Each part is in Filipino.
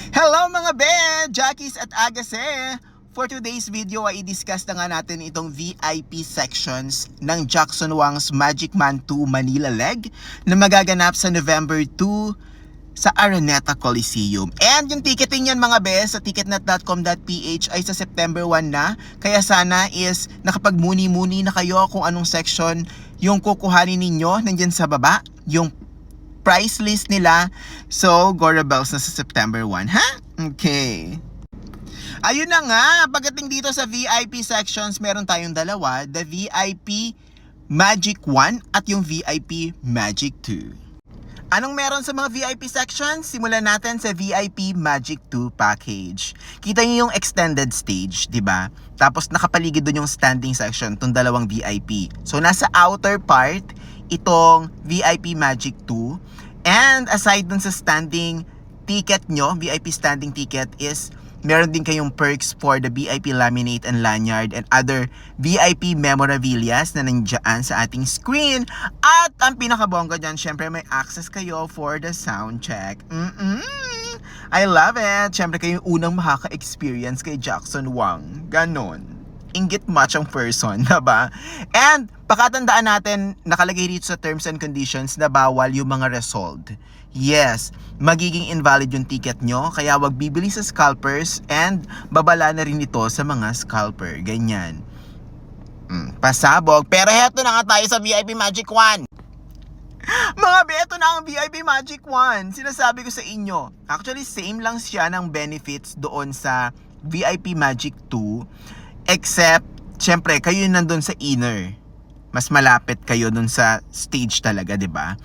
Hello mga be! Jackies at Agase! For today's video ay i-discuss na nga natin itong VIP sections ng Jackson Wang's Magic Man 2 Manila Leg na magaganap sa November 2 sa Araneta Coliseum. And yung ticketing yan mga be sa ticketnet.com.ph ay sa September 1 na. Kaya sana is nakapagmuni-muni na kayo kung anong section yung kukuhanin ninyo. Nandyan sa baba, yung price list nila. So, Gora Bells na sa September 1, ha? Okay. Ayun na nga, pagdating dito sa VIP sections, meron tayong dalawa, the VIP Magic 1 at yung VIP Magic 2. Anong meron sa mga VIP sections? Simulan natin sa VIP Magic 2 package. Kita niyo yung extended stage, di ba? Tapos nakapaligid doon yung standing section, itong dalawang VIP. So, nasa outer part, itong VIP Magic 2. And aside dun sa standing ticket nyo, VIP standing ticket is meron din kayong perks for the VIP laminate and lanyard and other VIP memorabilias na nandiyan sa ating screen. At ang pinakabongga dyan, syempre may access kayo for the sound check. I love it. Syempre kayo yung unang makaka-experience kay Jackson Wang. Ganon. Inggit match ang person, diba? And pakatandaan natin, nakalagay dito sa terms and conditions na bawal yung mga resold. Yes, magiging invalid yung ticket nyo, kaya wag bibili sa scalpers and babala na rin ito sa mga scalper. Ganyan. Pasabog. Pero heto na nga tayo sa VIP Magic 1. Mga beto na ang VIP Magic 1. Sinasabi ko sa inyo, actually same lang siya ng benefits doon sa VIP Magic 2. Except, syempre, kayo yung nandun sa inner. Mas malapit kayo dun sa stage talaga, di ba?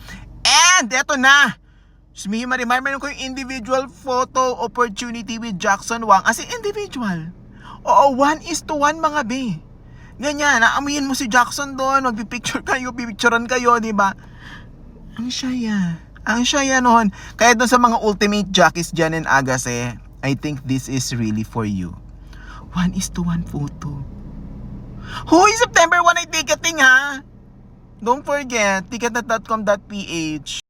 And, eto na! Sumi Marimar, meron ko yung individual photo opportunity with Jackson Wang. As in, individual. Oo, 1:1 mga be. Ganyan, naamuyin mo si Jackson doon, magpipicture kayo, pipicturean kayo, di ba? Ang syaya. Ang syaya noon. Kaya doon sa mga ultimate jockeys dyan in Agase, I think this is really for you. 1:1 photo. Hoy, September 1 ay ticketing ha! Don't forget, ticketnet.com.ph.